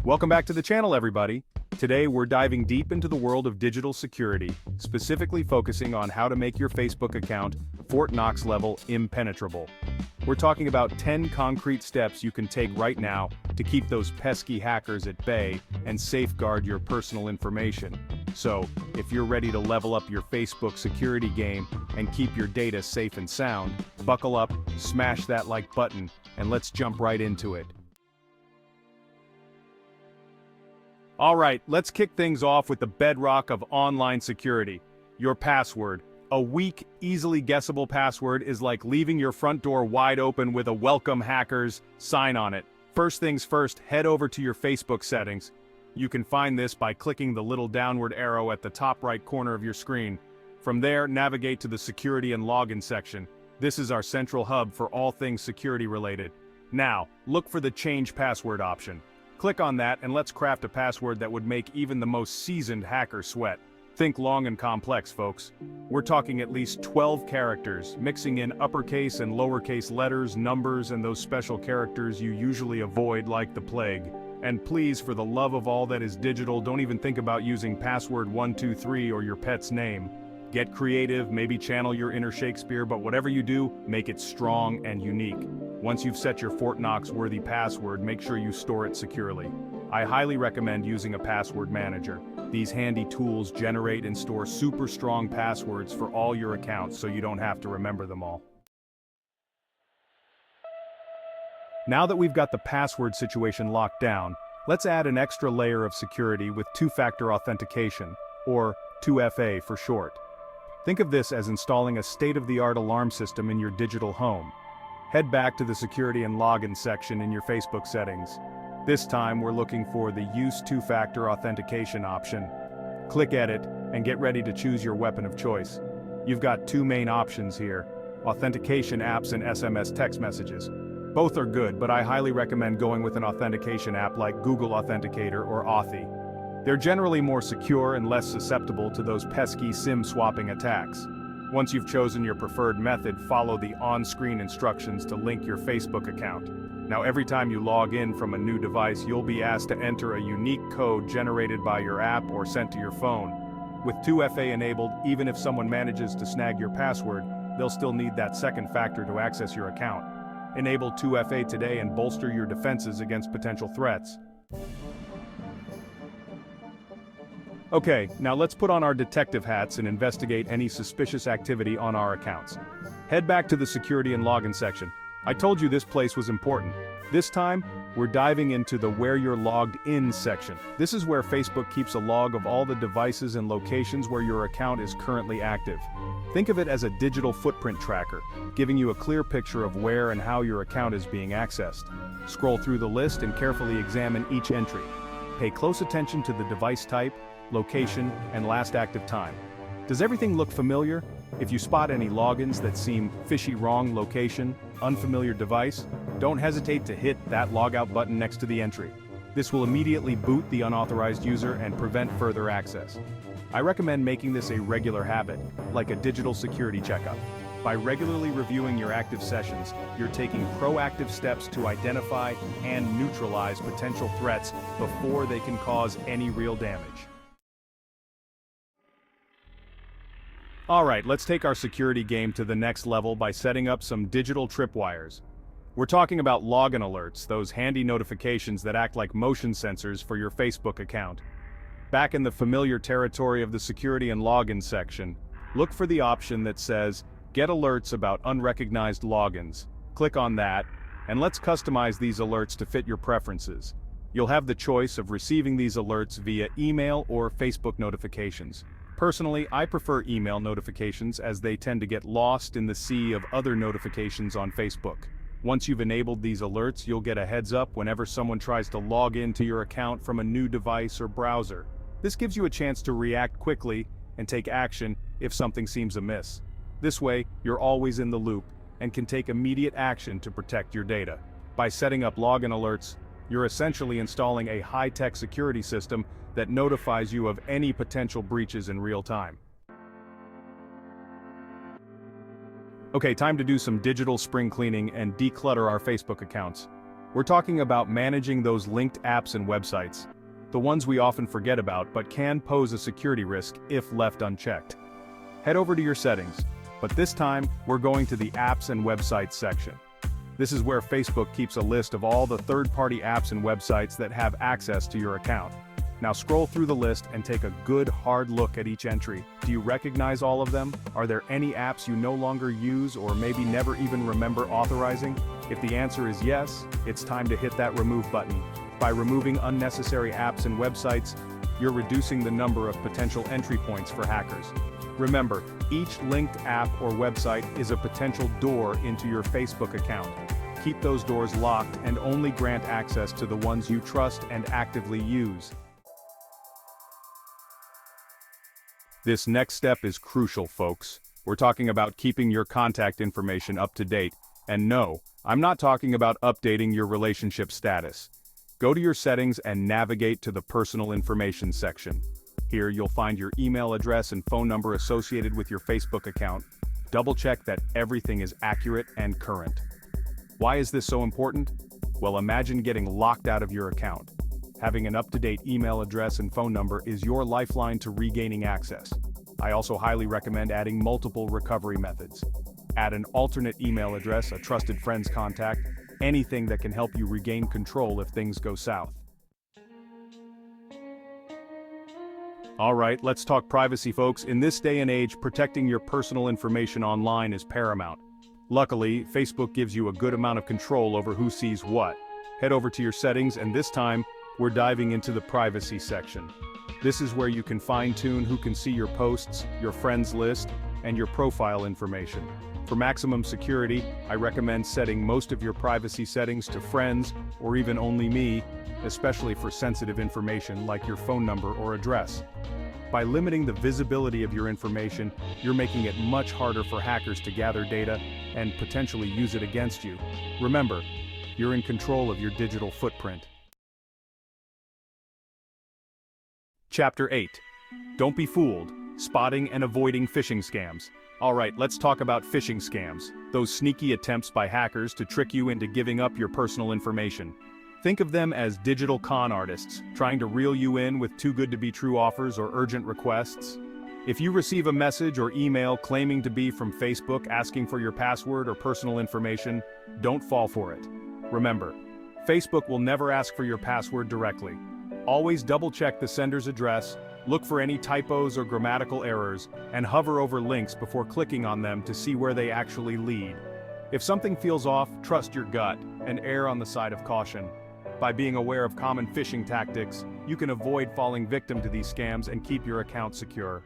Welcome back to the channel, everybody. Today we're diving deep into the world of digital security, specifically focusing on how to make your Facebook account Fort Knox level impenetrable. We're talking about 10 concrete steps you can take right now to keep those pesky hackers at bay and safeguard your personal information. So, if you're ready to level up your Facebook security game and keep your data safe and sound, buckle up, smash that like button, and let's jump right into it. Alright, let's kick things off with the bedrock of online security, your password. A weak, easily guessable password is like leaving your front door wide open with a "Welcome hackers" sign on it. First things first, head over to your Facebook settings. You can find this by clicking the little downward arrow at the top right corner of your screen. From there, navigate to the Security and Login section. This is our central hub for all things security related. Now, look for the Change Password option. Click on that and let's craft a password that would make even the most seasoned hacker sweat. Think long and complex, folks. We're talking at least 12 characters, mixing in uppercase and lowercase letters, numbers, and those special characters you usually avoid like the plague. And please, for the love of all that is digital, don't even think about using password 123 or your pet's name. Get creative, maybe channel your inner Shakespeare, but whatever you do, make it strong and unique. Once you've set your Fort Knox-worthy password, make sure you store it securely. I highly recommend using a password manager. These handy tools generate and store super strong passwords for all your accounts so you don't have to remember them all. Now that we've got the password situation locked down, let's add an extra layer of security with two-factor authentication, or 2FA for short. Think of this as installing a state-of-the-art alarm system in your digital home. Head back to the Security and Login section in your Facebook settings. This time we're looking for the Use Two-Factor Authentication option. Click Edit and get ready to choose your weapon of choice. You've got two main options here: authentication apps and SMS text messages. Both are good, but I highly recommend going with an authentication app like Google Authenticator or Authy. They're generally more secure and less susceptible to those pesky SIM swapping attacks. Once you've chosen your preferred method, follow the on-screen instructions to link your Facebook account. Now, every time you log in from a new device, you'll be asked to enter a unique code generated by your app or sent to your phone. With 2FA enabled, even if someone manages to snag your password, they'll still need that second factor to access your account. Enable 2FA today and bolster your defenses against potential threats. Okay, now let's put on our detective hats and investigate any suspicious activity on our accounts. Head back to the Security and Login section. I told you this place was important. This time, we're diving into the Where You're Logged In section. This is where Facebook keeps a log of all the devices and locations where your account is currently active. Think of it as a digital footprint tracker, giving you a clear picture of where and how your account is being accessed. Scroll through the list and carefully examine each entry. Pay close attention to the device type, location, and last active time. Does everything look familiar? If you spot any logins that seem fishy, wrong location, unfamiliar device, don't hesitate to hit that logout button next to the entry. This will immediately boot the unauthorized user and prevent further access. I recommend making this a regular habit, like a digital security checkup. By regularly reviewing your active sessions, you're taking proactive steps to identify and neutralize potential threats before they can cause any real damage. Alright, let's take our security game to the next level by setting up some digital tripwires. We're talking about login alerts, those handy notifications that act like motion sensors for your Facebook account. Back in the familiar territory of the Security and Login section, look for the option that says, Get alerts about unrecognized logins. Click on that, and let's customize these alerts to fit your preferences. You'll have the choice of receiving these alerts via email or Facebook notifications. Personally, I prefer email notifications as they tend to get lost in the sea of other notifications on Facebook. Once you've enabled these alerts, you'll get a heads up whenever someone tries to log into your account from a new device or browser. This gives you a chance to react quickly and take action if something seems amiss. This way, you're always in the loop and can take immediate action to protect your data. By setting up login alerts, you're essentially installing a high-tech security system that notifies you of any potential breaches in real time. Okay, time to do some digital spring cleaning and declutter our Facebook accounts. We're talking about managing those linked apps and websites, the ones we often forget about but can pose a security risk if left unchecked. Head over to your settings, but this time we're going to the apps and websites section. This is where Facebook keeps a list of all the third-party apps and websites that have access to your account. Now scroll through the list and take a good hard look at each entry. Do you recognize all of them? Are there any apps you no longer use or maybe never even remember authorizing? If the answer is yes, it's time to hit that remove button. By removing unnecessary apps and websites, you're reducing the number of potential entry points for hackers. Remember, each linked app or website is a potential door into your Facebook account. Keep those doors locked and only grant access to the ones you trust and actively use. This next step is crucial, folks. We're talking about keeping your contact information up to date. And no, I'm not talking about updating your relationship status. Go to your settings and navigate to the personal information section. Here you'll find your email address and phone number associated with your Facebook account. Double-check that everything is accurate and current. Why is this so important? Well, imagine getting locked out of your account. Having an up-to-date email address and phone number is your lifeline to regaining access. I also highly recommend adding multiple recovery methods. Add an alternate email address, a trusted friend's contact, anything that can help you regain control if things go south. Alright, let's talk privacy, folks. In this day and age, protecting your personal information online is paramount. Luckily, Facebook gives you a good amount of control over who sees what. Head over to your settings, and this time, we're diving into the privacy section. This is where you can fine-tune who can see your posts, your friends list, and your profile information. For maximum security, I recommend setting most of your privacy settings to friends or even only me, especially for sensitive information like your phone number or address. By limiting the visibility of your information, you're making it much harder for hackers to gather data and potentially use it against you. Remember, you're in control of your digital footprint. Chapter 8. Don't be fooled. Spotting and avoiding phishing scams. Alright, let's talk about phishing scams. Those sneaky attempts by hackers to trick you into giving up your personal information. Think of them as digital con artists, trying to reel you in with too-good-to-be-true offers or urgent requests. If you receive a message or email claiming to be from Facebook asking for your password or personal information, don't fall for it. Remember, Facebook will never ask for your password directly. Always double-check the sender's address, look for any typos or grammatical errors, and hover over links before clicking on them to see where they actually lead. If something feels off, trust your gut and err on the side of caution. By being aware of common phishing tactics, you can avoid falling victim to these scams and keep your account secure.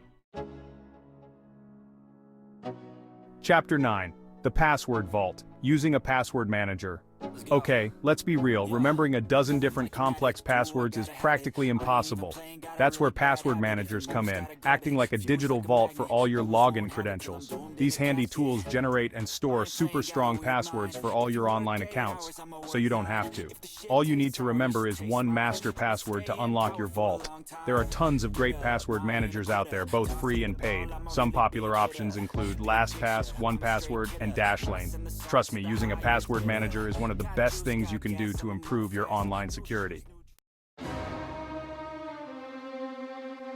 Chapter 9. The Password Vault. Using a password manager. Okay, let's be real, remembering a dozen different complex passwords is practically impossible. That's where password managers come in, acting like a digital vault for all your login credentials. These handy tools generate and store super strong passwords for all your online accounts, so you don't have to. All you need to remember is one master password to unlock your vault. There are tons of great password managers out there, both free and paid. Some popular options include LastPass, 1Password, and Dashlane. Trust me, using a password manager is one of the best things you can do to improve your online security.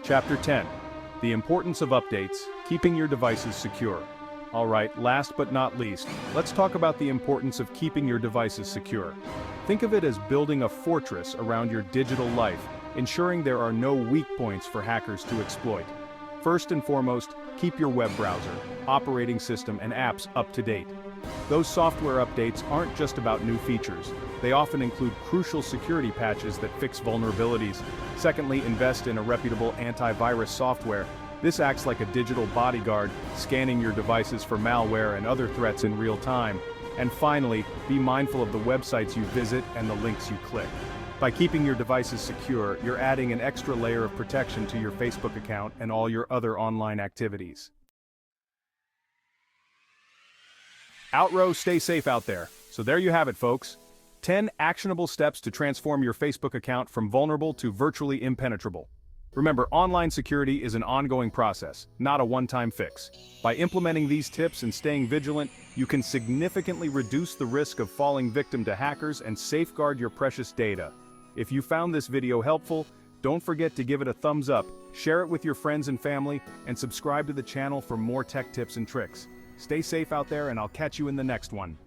Chapter 10. The importance of updates, keeping your devices secure. Alright, last but not least, let's talk about the importance of keeping your devices secure. Think of it as building a fortress around your digital life, ensuring there are no weak points for hackers to exploit. First and foremost, keep your web browser, operating system, and apps up to date. Those software updates aren't just about new features. They often include crucial security patches that fix vulnerabilities. Secondly, invest in a reputable antivirus software. This acts like a digital bodyguard, scanning your devices for malware and other threats in real time. And finally, be mindful of the websites you visit and the links you click. By keeping your devices secure, you're adding an extra layer of protection to your Facebook account and all your other online activities. Outrow, stay safe out there. So there you have it, folks. 10 actionable steps to transform your Facebook account from vulnerable to virtually impenetrable. Remember, online security is an ongoing process, not a one-time fix. By implementing these tips and staying vigilant, you can significantly reduce the risk of falling victim to hackers and safeguard your precious data. If you found this video helpful, don't forget to give it a thumbs up, share it with your friends and family, and subscribe to the channel for more tech tips and tricks. Stay safe out there, and I'll catch you in the next one.